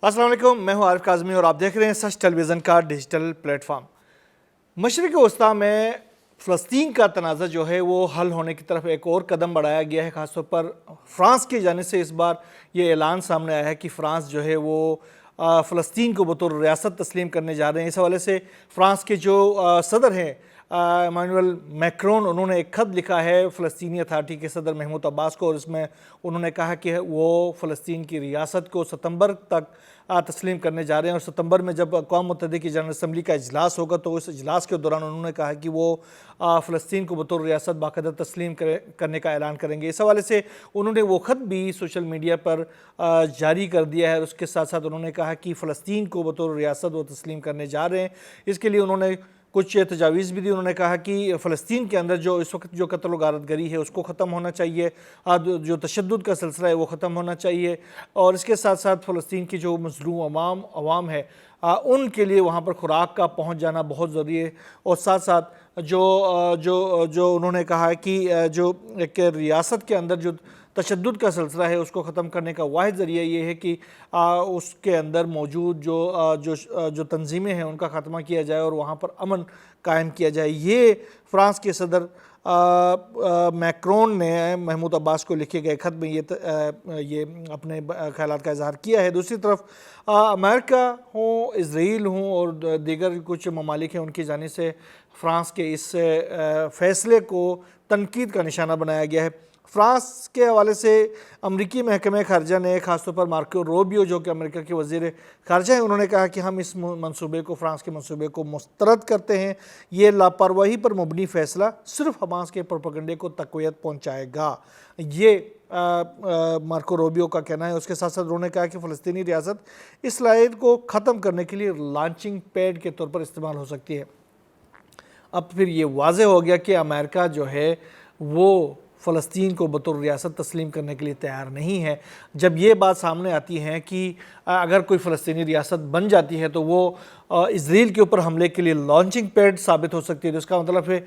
السلام علیکم، میں ہوں عارف کاظمی اور آپ دیکھ رہے ہیں سچ ٹیلی ویژن کا ڈیجیٹل پلیٹ فارم۔ مشرق وسطیٰ میں فلسطین کا تنازع جو ہے وہ حل ہونے کی طرف ایک اور قدم بڑھایا گیا ہے۔ خاص طور پر فرانس کی جانب سے اس بار یہ اعلان سامنے آیا ہے کہ فرانس جو ہے وہ فلسطین کو بطور ریاست تسلیم کرنے جا رہے ہیں۔ اس حوالے سے فرانس کے جو صدر ہیں ایمانوئل میکرون، انہوں نے ایک خط لکھا ہے فلسطینی اتھارٹی کے صدر محمود عباس کو، اور اس میں انہوں نے کہا کہ وہ فلسطین کی ریاست کو ستمبر تک تسلیم کرنے جا رہے ہیں، اور ستمبر میں جب اقوام متحدہ کی جنرل اسمبلی کا اجلاس ہوگا تو اس اجلاس کے دوران انہوں نے کہا کہ وہ فلسطین کو بطور ریاست باقاعدہ تسلیم کرنے کا اعلان کریں گے۔ اس حوالے سے انہوں نے وہ خط بھی سوشل میڈیا پر جاری کر دیا ہے، اور اس کے ساتھ ساتھ انہوں نے کہا کہ فلسطین کو بطور ریاست وہ تسلیم کرنے جا رہے ہیں۔ اس کے لیے انہوں نے کچھ تجاویز بھی دی۔ انہوں نے کہا کہ فلسطین کے اندر جو اس وقت جو قتل و غارت گری ہے اس کو ختم ہونا چاہیے، جو تشدد کا سلسلہ ہے وہ ختم ہونا چاہیے، اور اس کے ساتھ ساتھ فلسطین کی جو مظلوم عوام ہے ان کے لیے وہاں پر خوراک کا پہنچ جانا بہت ضروری ہے، اور ساتھ ساتھ جو انہوں نے کہا کہ جو ایک ریاست کے اندر جو تشدد کا سلسلہ ہے اس کو ختم کرنے کا واحد ذریعہ یہ ہے کہ اس کے اندر موجود جو تنظیمیں ہیں ان کا خاتمہ کیا جائے اور وہاں پر امن قائم کیا جائے۔ یہ فرانس کے صدر میکرون نے محمود عباس کو لکھے گئے خط میں یہ اپنے خیالات کا اظہار کیا ہے۔ دوسری طرف امریکہ ہوں، اسرائیل ہوں اور دیگر کچھ ممالک ہیں، ان کی جانب سے فرانس کے اس فیصلے کو تنقید کا نشانہ بنایا گیا ہے۔ فرانس کے حوالے سے امریکی محکمہ خارجہ نے خاص طور پر مارکو روبیو جو کہ امریکہ کے وزیر خارجہ ہیں، انہوں نے کہا کہ ہم اس منصوبے کو، فرانس کے منصوبے کو مسترد کرتے ہیں۔ یہ لاپرواہی پر مبنی فیصلہ صرف حماس کے پروپیگنڈے کو تقویت پہنچائے گا، یہ مارکو روبیو کا کہنا ہے۔ اس کے ساتھ ساتھ انہوں نے کہا کہ فلسطینی ریاست اسرائیل کو ختم کرنے کے لیے لانچنگ پیڈ کے طور پر استعمال ہو سکتی ہے۔ اب پھر یہ واضح ہو گیا کہ امریکہ جو ہے وہ فلسطین کو بطور ریاست تسلیم کرنے کے لیے تیار نہیں ہے۔ جب یہ بات سامنے آتی ہے کہ اگر کوئی فلسطینی ریاست بن جاتی ہے تو وہ اسرائیل کے اوپر حملے کے لیے لانچنگ پیڈ ثابت ہو سکتی ہے، تو اس کا مطلب ہے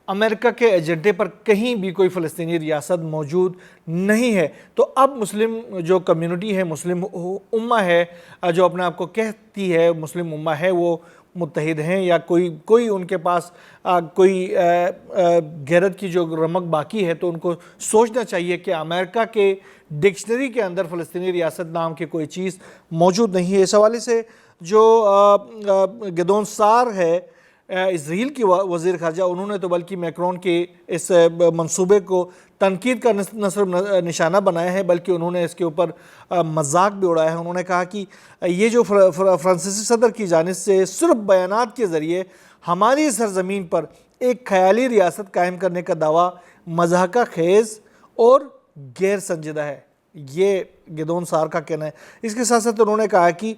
امریکہ کے ایجنڈے پر کہیں بھی کوئی فلسطینی ریاست موجود نہیں ہے۔ تو اب مسلم جو کمیونٹی ہے، مسلم امہ ہے، جو اپنے آپ کو کہتی ہے مسلم امہ ہے، وہ متحد ہیں یا کوئی ان کے پاس کوئی غیرت کی جو رمق باقی ہے، تو ان کو سوچنا چاہیے کہ امریکہ کے ڈکشنری کے اندر فلسطینی ریاست نام کی کوئی چیز موجود نہیں ہے۔ اس حوالے سے جو گیدون سار ہے اسرائیل کی وزیر خارجہ، انہوں نے تو بلکہ میکرون کے اس منصوبے کو تنقید کا نہ صرف نشانہ بنایا ہے بلکہ انہوں نے اس کے اوپر مذاق بھی اڑایا ہے۔ انہوں نے کہا کہ یہ جو فرانسیسی صدر کی جانب سے صرف بیانات کے ذریعے ہماری سرزمین پر ایک خیالی ریاست قائم کرنے کا دعویٰ مضحکہ خیز اور غیر سنجیدہ ہے، یہ گیدون سار کا کہنا ہے۔ اس کے ساتھ ساتھ انہوں نے کہا کہ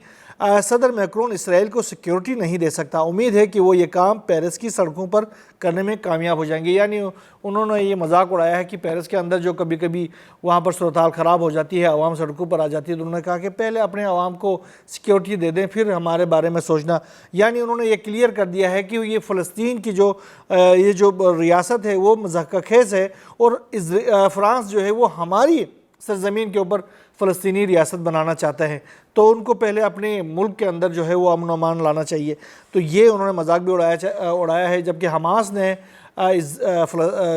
صدر میکرون اسرائیل کو سیکیورٹی نہیں دے سکتا، امید ہے کہ وہ یہ کام پیرس کی سڑکوں پر کرنے میں کامیاب ہو جائیں گے۔ یعنی انہوں نے یہ مذاق اڑایا ہے کہ پیرس کے اندر جو کبھی کبھی وہاں پر صورتحال خراب ہو جاتی ہے، عوام سڑکوں پر آ جاتی ہے، تو انہوں نے کہا کہ پہلے اپنے عوام کو سیکیورٹی دے دیں پھر ہمارے بارے میں سوچنا۔ یعنی انہوں نے یہ کلیئر کر دیا ہے کہ یہ فلسطین کی یہ جو ریاست ہے وہ مضحکہ خیز ہے، اور فرانس جو ہے وہ ہماری سرزمین کے اوپر فلسطینی ریاست بنانا چاہتا ہے، تو ان کو پہلے اپنے ملک کے اندر جو ہے وہ امن و امان لانا چاہیے۔ تو یہ انہوں نے مذاق بھی اڑایا ہے، جبکہ حماس نے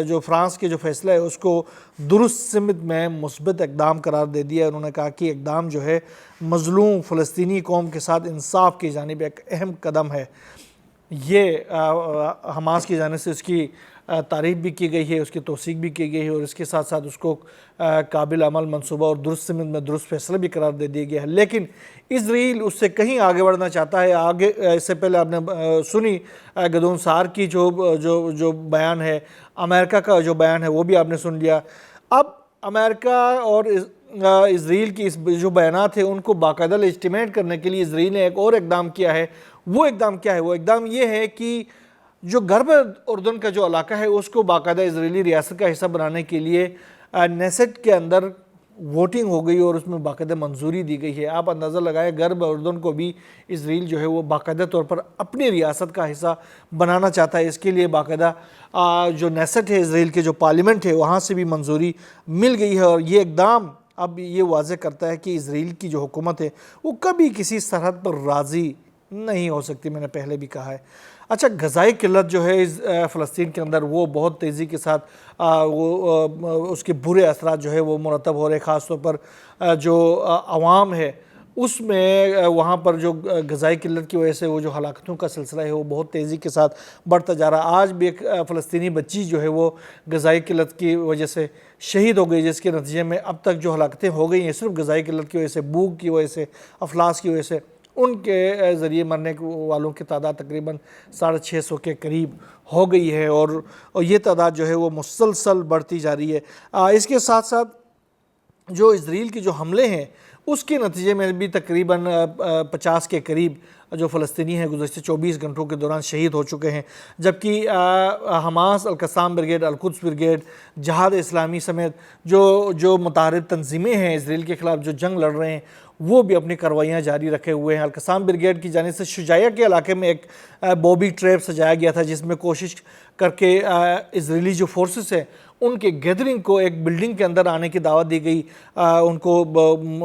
جو فرانس کے جو فیصلہ ہے اس کو درست سمت میں مثبت اقدام قرار دے دیا ہے۔ انہوں نے کہا کہ اقدام جو ہے مظلوم فلسطینی قوم کے ساتھ انصاف کی جانب ایک اہم قدم ہے۔ یہ حماس کی جانب سے اس کی تعریف بھی کی گئی ہے، اس کی توثیق بھی کی گئی ہے، اور اس کے ساتھ ساتھ اس کو قابل عمل منصوبہ اور درست سمت میں درست فیصلہ بھی قرار دے دیا گیا ہے۔ لیکن اسرائیل اس سے کہیں آگے بڑھنا چاہتا ہے۔ اس سے پہلے آپ نے سنی گیدون سار کی جو بیان ہے، امریکہ کا جو بیان ہے وہ بھی آپ نے سن لیا۔ اب امریکہ اور اسرائیل کی جو بیانات ہیں ان کو باقاعدہ لیجٹیمیٹ کرنے کے لیے اسرائیل نے ایک اور اقدام کیا ہے۔ وہ اقدام کیا ہے؟ وہ اقدام یہ ہے کہ جو غرب اردن کا جو علاقہ ہے اس کو باقاعدہ اسرائیلی ریاست کا حصہ بنانے کے لیے نیسٹ کے اندر ووٹنگ ہو گئی اور اس میں باقاعدہ منظوری دی گئی ہے۔ آپ اندازہ لگائیں غرب اردن کو بھی اسرائیل جو ہے وہ باقاعدہ طور پر اپنی ریاست کا حصہ بنانا چاہتا ہے۔ اس کے لیے باقاعدہ جو نیسٹ ہے، اسرائیل کے جو پارلیمنٹ ہے، وہاں سے بھی منظوری مل گئی ہے، اور یہ اقدام اب یہ واضح کرتا ہے کہ اسرائیل کی جو حکومت ہے وہ کبھی کسی سرحد پر راضی نہیں ہو سکتی، میں نے پہلے بھی کہا ہے۔ اچھا، غذائی قلت جو ہے فلسطین کے اندر وہ بہت تیزی کے ساتھ اس کے برے اثرات جو ہے وہ مرتب ہو رہے، خاص طور پر جو عوام ہے اس میں وہاں پر جو غذائی قلت کی وجہ سے وہ جو ہلاکتوں کا سلسلہ ہے وہ بہت تیزی کے ساتھ بڑھتا جا رہا۔ آج بھی ایک فلسطینی بچی جو ہے وہ غذائی قلت کی وجہ سے شہید ہو گئی، جس کے نتیجے میں اب تک جو ہلاکتیں ہو گئی ہیں صرف غذائی قلت کی وجہ سے، بھوک کی وجہ سے، افلاس کی وجہ سے، ان کے ذریعے مرنے والوں کی تعداد تقریباً 650 کے قریب ہو گئی ہے، اور یہ تعداد جو ہے وہ مسلسل بڑھتی جا رہی ہے۔ اس کے ساتھ ساتھ جو اسرائیل کے جو حملے ہیں اس کے نتیجے میں بھی تقریباً 50 کے قریب جو فلسطینی ہیں گزشتہ 24 گھنٹوں کے دوران شہید ہو چکے ہیں، جبکہ حماس، القسام بریگیڈ، القدس بریگیڈ، جہاد اسلامی سمیت جو متحرک تنظیمیں ہیں اسرائیل کے خلاف جو جنگ لڑ رہے ہیں وہ بھی اپنی کارروائیاں جاری رکھے ہوئے ہیں۔ القسام بریگیڈ کی جانب سے شجاعیہ کے علاقے میں ایک بوبی ٹریپ سجایا گیا تھا، جس میں کوشش کر کے اسرائیلی جو فورسز ہیں ان کے گیدرنگ کو ایک بلڈنگ کے اندر آنے کی دعوت دی گئی، ان کو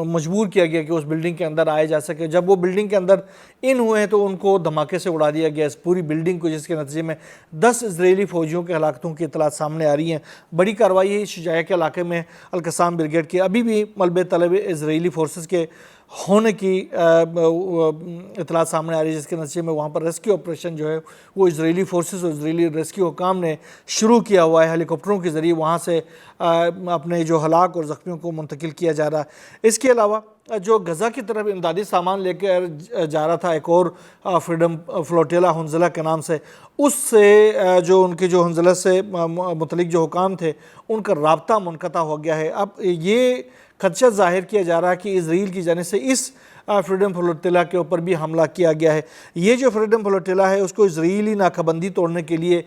مجبور کیا گیا کہ اس بلڈنگ کے اندر آئے جا سکے۔ جب وہ بلڈنگ کے اندر ان ہوئے ہیں تو ان کو دھماکے سے اڑا دیا گیا اس پوری بلڈنگ کو، جس کے نتیجے میں 10 اسرائیلی فوجیوں کے ہلاکتوں کی اطلاعات سامنے آ رہی ہیں۔ بڑی کارروائی ہے شجاعیہ کے علاقے میں القسام بریگیڈ کی، ابھی بھی ملبے طلب اسرائیلی فورسز کے ہونے کی اطلاعات سامنے آ رہی ہے، جس کے نتیجے میں وہاں پر ریسکیو آپریشن جو ہے وہ اسرائیلی فورسز اور اسرائیلی ریسکیو حکام نے شروع کیا ہوا ہے۔ ہیلی کاپٹروں کے ذریعے وہاں سے اپنے جو ہلاک اور زخمیوں کو منتقل کیا جا رہا ہے۔ اس کے علاوہ جو غزہ کی طرف امدادی سامان لے کر جا رہا تھا ایک اور فریڈم فلوٹیلا حنظلہ کے نام سے، اس سے جو ان کے جو حنظلہ سے متعلق جو حکام تھے ان کا رابطہ منقطع ہو گیا ہے۔ اب یہ خدشہ ظاہر کیا جا رہا ہے کہ اسرائیل کی جانب سے اس فریڈم فلوٹیلا کے اوپر بھی حملہ کیا گیا ہے۔ یہ جو فریڈم فلوٹیلا ہے اس کو اسرائیلی ناکہ بندی توڑنے کے لیے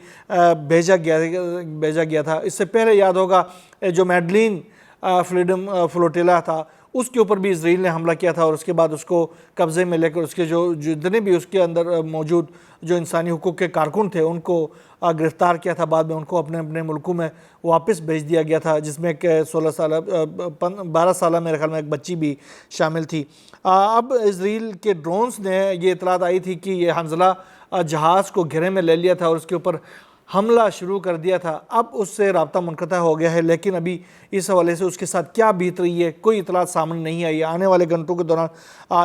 بھیجا گیا تھا۔ اس سے پہلے یاد ہوگا جو میڈلین فریڈم فلوٹیلا تھا اس کے اوپر بھی اسرائیل نے حملہ کیا تھا، اور اس کے بعد اس کو قبضے میں لے کر اس کے جو جتنے بھی اس کے اندر موجود جو انسانی حقوق کے کارکن تھے ان کو گرفتار کیا تھا، بعد میں ان کو اپنے اپنے ملکوں میں واپس بھیج دیا گیا تھا، جس میں ایک 12 سالہ میرے خیال میں ایک بچی بھی شامل تھی۔ اب اسرائیل کے ڈرونز نے یہ اطلاعات آئی تھی کہ یہ حنظلہ جہاز کو گھیرے میں لے لیا تھا اور اس کے اوپر حملہ شروع کر دیا تھا۔ اب اس سے رابطہ منقطع ہو گیا ہے، لیکن ابھی اس حوالے سے اس کے ساتھ کیا بیت رہی ہے کوئی اطلاعات سامنے نہیں آئی ہے۔ آنے والے گھنٹوں کے دوران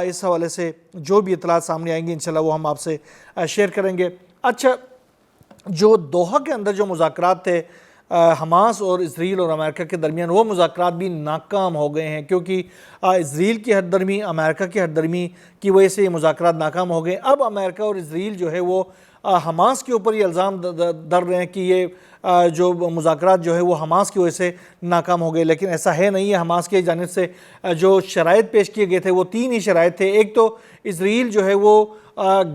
اس حوالے سے جو بھی اطلاعات سامنے آئیں گی انشاءاللہ وہ ہم آپ سے شیئر کریں گے۔ اچھا، جو دوحہ کے اندر جو مذاکرات تھے حماس اور اسرائیل اور امریکہ کے درمیان، وہ مذاکرات بھی ناکام ہو گئے ہیں، کیونکہ اسرائیل کی ہٹ درمی، امریکہ کی ہٹ درمی کی وجہ سے یہ مذاکرات ناکام ہو گئے۔ اب امریکہ اور اسرائیل جو ہے وہ حماس کے اوپر یہ الزام در رہے ہیں کہ یہ جو مذاکرات جو ہے وہ حماس کی وجہ سے ناکام ہو گئے، لیکن ایسا ہے نہیں ہے۔ حماس کی جانب سے جو شرائط پیش کیے گئے تھے وہ 3 ہی شرائط تھے۔ ایک تو اسرائیل جو ہے وہ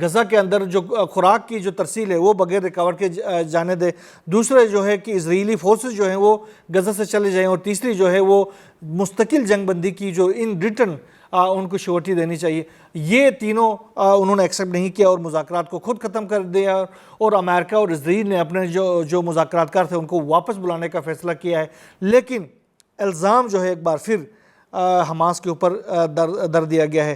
غزہ کے اندر جو خوراک کی جو ترسیل ہے وہ بغیر رکاوٹ کے جانے دے، دوسرے جو ہے کہ اسرائیلی فورسز جو ہیں وہ غزہ سے چلے جائیں، اور تیسری جو ہے وہ مستقل جنگ بندی کی جو ان ریٹرن ان کو شورٹی دینی چاہیے۔ یہ تینوں انہوں نے ایکسیپٹ نہیں کیا اور مذاکرات کو خود ختم کر دیا، اور امریکہ اور اسرائیل نے اپنے جو مذاکرات کار تھے ان کو واپس بلانے کا فیصلہ کیا ہے، لیکن الزام جو ہے ایک بار پھر حماس کے اوپر در دیا گیا ہے۔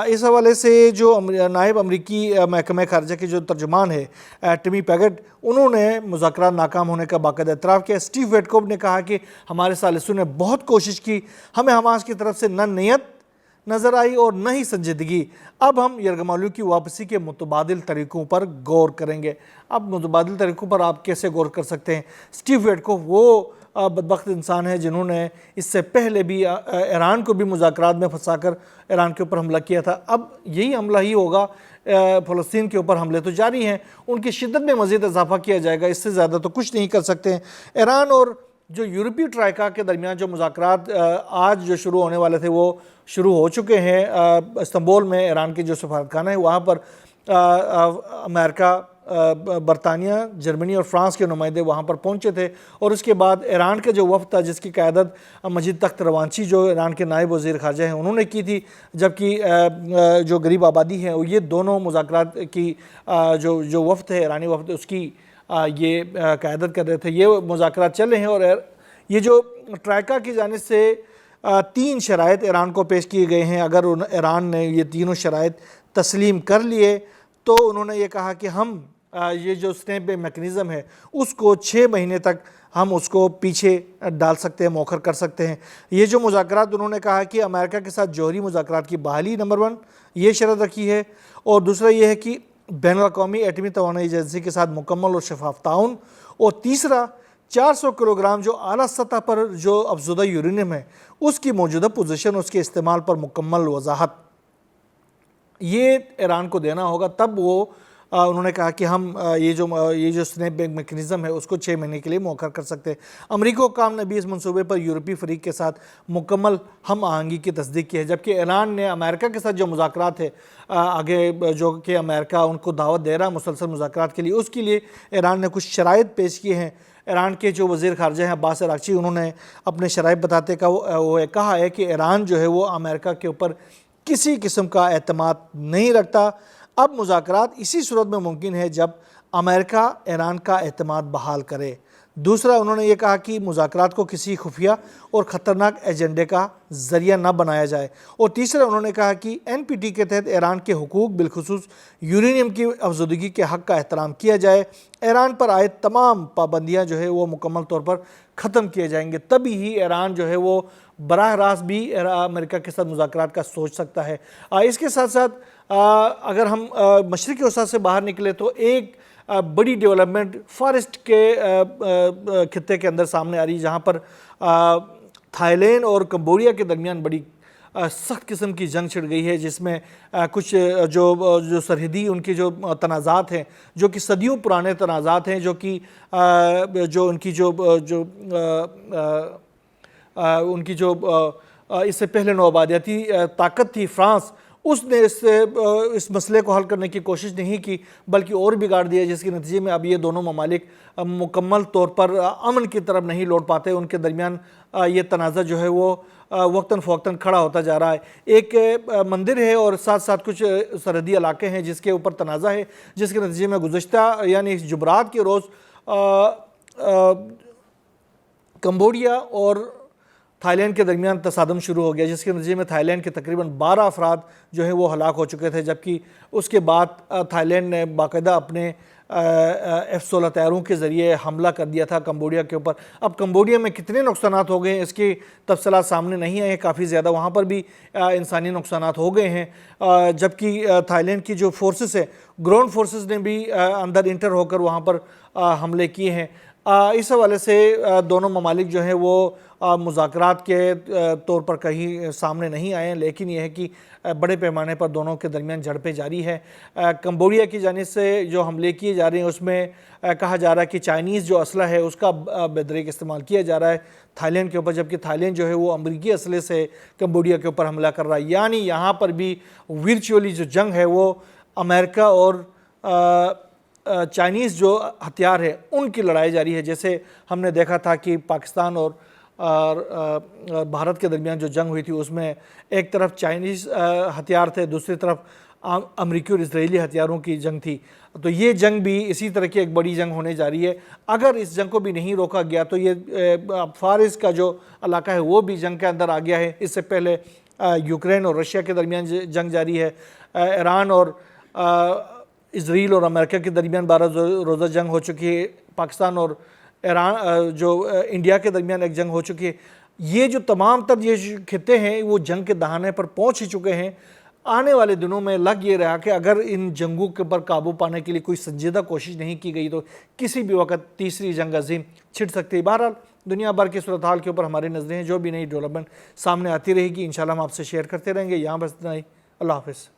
اس حوالے سے جو نائب امریکی محکمہ خارجہ کے جو ترجمان ہے ٹمی پیگٹ، انہوں نے مذاکرات ناکام ہونے کا باقاعدہ اعتراف کیا۔ اسٹیو ویٹکوف نے کہا کہ ہمارے ثالثوں نے بہت کوشش کی، ہمیں حماس کی طرف سے نہ نیت نظر آئی اور نہ ہی سنجیدگی، اب ہم یرغمالیوں کی واپسی کے متبادل طریقوں پر غور کریں گے۔ اب متبادل طریقوں پر آپ کیسے غور کر سکتے ہیں؟ اسٹیو ویٹکوف وہ بدبخت انسان ہے جنہوں نے اس سے پہلے بھی ایران کو بھی مذاکرات میں پھنسا کر ایران کے اوپر حملہ کیا تھا۔ اب یہی حملہ ہی ہوگا، فلسطین کے اوپر حملے تو جاری ہیں، ان کی شدت میں مزید اضافہ کیا جائے گا، اس سے زیادہ تو کچھ نہیں کر سکتے ہیں۔ ایران اور جو یورپی ٹرائکا کے درمیان جو مذاکرات آج جو شروع ہونے والے تھے وہ شروع ہو چکے ہیں۔ استنبول میں ایران کے جو سفارتخانہ ہے وہاں پر امریکہ، برطانیہ، جرمنی اور فرانس کے نمائندے وہاں پر پہنچے تھے، اور اس کے بعد ایران کا جو وفد تھا جس کی قیادت مجید تخت روانچی جو ایران کے نائب وزیر خارجہ ہیں انہوں نے کی تھی، جبکہ جو غریب آبادی ہیں یہ دونوں مذاکرات کی جو وفد ہے ایرانی وفد اس کی یہ قیادت کر رہے تھے۔ یہ مذاکرات چل رہے ہیں، اور یہ جو ٹرائکا کی جانب سے 3 شرائط ایران کو پیش کیے گئے ہیں۔ اگر ایران نے یہ تینوں شرائط تسلیم کر لیے تو انہوں نے یہ کہا کہ ہم یہ جو اسٹیپ بیک میکنزم ہے اس کو 6 مہینے تک ہم اس کو پیچھے ڈال سکتے ہیں، مؤخر کر سکتے ہیں۔ یہ جو مذاکرات انہوں نے کہا کہ امریکہ کے ساتھ جوہری مذاکرات کی بحالی نمبر 1 یہ شرط رکھی ہے، اور دوسرا یہ ہے کہ بین الاقوامی ایٹمی توانائی ایجنسی کے ساتھ مکمل اور شفاف تعاون، اور تیسرا 400 کلو گرام جو اعلیٰ سطح پر جو افزودہ یورینیم ہے اس کی موجودہ پوزیشن، اس کے استعمال پر مکمل وضاحت یہ ایران کو دینا ہوگا، تب وہ انہوں نے کہا کہ ہم یہ جو سنیپ بیک میکنزم ہے اس کو 6 مہینے کے لیے مؤخر کر سکتے ہیں۔ امریکہ حکام نے بھی اس منصوبے پر یورپی فریق کے ساتھ مکمل ہم آہنگی کی تصدیق کی ہے، جبکہ ایران نے امریکہ کے ساتھ جو مذاکرات ہے آگے جو کہ امریکہ ان کو دعوت دے رہا ہے مسلسل مذاکرات کے لیے، اس کے لیے ایران نے کچھ شرائط پیش کیے ہیں۔ ایران کے جو وزیر خارجہ ہیں عباس عراقچی، انہوں نے اپنے شرائط بتاتے وہ کہا ہے کہ ایران جو ہے وہ امریکہ کے اوپر کسی قسم کا اعتماد نہیں رکھتا۔ اب مذاکرات اسی صورت میں ممکن ہے جب امریکہ ایران کا اعتماد بحال کرے۔ دوسرا انہوں نے یہ کہا کہ مذاکرات کو کسی خفیہ اور خطرناک ایجنڈے کا ذریعہ نہ بنایا جائے، اور تیسرا انہوں نے کہا کہ NPT کے تحت ایران کے حقوق بالخصوص یورینیم کی افزودگی کے حق کا احترام کیا جائے، ایران پر عائد تمام پابندیاں جو ہے وہ مکمل طور پر ختم کیے جائیں گے، تبھی ہی ایران جو ہے وہ براہ راست بھی امریکہ کے ساتھ مذاکرات کا سوچ سکتا ہے۔ اس کے ساتھ ساتھ اگر ہم مشرقی وسط سے باہر نکلے تو ایک بڑی ڈیولپمنٹ فارسٹ کے خطے کے اندر سامنے آ رہی ہے، جہاں پر تھائی لینڈ اور کمبوڈیا کے درمیان بڑی سخت قسم کی جنگ چھڑ گئی ہے، جس میں کچھ جو سرحدی ان کے جو تنازعات ہیں، جو کہ صدیوں پرانے تنازعات ہیں، جو کہ ان کی جو اس سے پہلے نوآبادیاتی طاقت تھی فرانس، اس نے اس مسئلے کو حل کرنے کی کوشش نہیں کی بلکہ اور بگاڑ دیا، جس کے نتیجے میں اب یہ دونوں ممالک مکمل طور پر امن کی طرف نہیں لوٹ پاتے، ان کے درمیان یہ تنازع جو ہے وہ وقتاً فوقتاً کھڑا ہوتا جا رہا ہے۔ ایک مندر ہے اور ساتھ ساتھ کچھ سرحدی علاقے ہیں جس کے اوپر تنازع ہے، جس کے نتیجے میں گزشتہ یعنی جمعرات کے روز کمبوڈیا اور تھائی لینڈ کے درمیان تصادم شروع ہو گیا، جس کے نتیجے میں تھائی لینڈ کے تقریباً 12 افراد جو ہیں وہ ہلاک ہو چکے تھے، جبکہ اس کے بعد تھائی لینڈ نے باقاعدہ اپنے F-16 طیاروں کے ذریعے حملہ کر دیا تھا کمبوڈیا کے اوپر۔ اب کمبوڈیا میں کتنے نقصانات ہو گئے ہیں اس کی تفصیلات سامنے نہیں آئے ہیں، کافی زیادہ وہاں پر بھی انسانی نقصانات ہو گئے ہیں، جبکہ تھائی لینڈ کی جو فورسز ہیں، گراؤنڈ فورسز نے بھی اندر انٹر ہو کر وہاں پر حملے کیے ہیں۔ اس حوالے سے دونوں ممالک جو ہیں وہ مذاکرات کے طور پر کہیں سامنے نہیں آئے ہیں، لیکن یہ ہے کہ بڑے پیمانے پر دونوں کے درمیان جھڑپیں جاری ہے۔ کمبوڈیا کی جانب سے جو حملے کیے جا رہے ہیں اس میں کہا جا رہا ہے کہ چائنیز جو اسلحہ ہے اس کا بدریک استعمال کیا جا رہا ہے تھائی لینڈ کے اوپر، جبکہ تھائی لینڈ جو ہے وہ امریکی اسلحے سے کمبوڈیا کے اوپر حملہ کر رہا ہے، یعنی یہاں پر بھی ورچولی جو جنگ ہے وہ امریکہ اور چائنیز جو ہتھیار ہے ان کی لڑائی جاری ہے۔ جیسے ہم نے دیکھا تھا کہ پاکستان اور بھارت کے درمیان جو جنگ ہوئی تھی اس میں ایک طرف چائنیز ہتھیار تھے، دوسری طرف امریکی اور اسرائیلی ہتھیاروں کی جنگ تھی، تو یہ جنگ بھی اسی طرح کی ایک بڑی جنگ ہونے جا رہی ہے۔ اگر اس جنگ کو بھی نہیں روکا گیا تو یہ فارس کا جو علاقہ ہے وہ بھی جنگ کے اندر آ گیا ہے۔ اس سے پہلے یوکرین اور رشیا کے درمیان جنگ جاری ہے، ایران اور اسرائیل اور امریکہ کے درمیان 12 روزہ جنگ ہو چکی ہے، پاکستان اور ایران جو انڈیا کے درمیان ایک جنگ ہو چکی ہے۔ یہ جو تمام تر یہ خطے ہیں وہ جنگ کے دہانے پر پہنچ ہی چکے ہیں۔ آنے والے دنوں میں لگ یہ رہا کہ اگر ان جنگوں کے پر قابو پانے کے لیے کوئی سنجیدہ کوشش نہیں کی گئی تو کسی بھی وقت تیسری جنگ عظیم چھڑ سکتی ہے۔ بہرحال دنیا بھر کی صورتحال کے اوپر ہماری نظریں ہیں، جو بھی نئی ڈیولپمنٹ سامنے آتی رہے گی انشاءاللہ ہم آپ سے شیئر کرتے رہیں گے۔ یہاں بس اتنا ہی، اللہ حافظ۔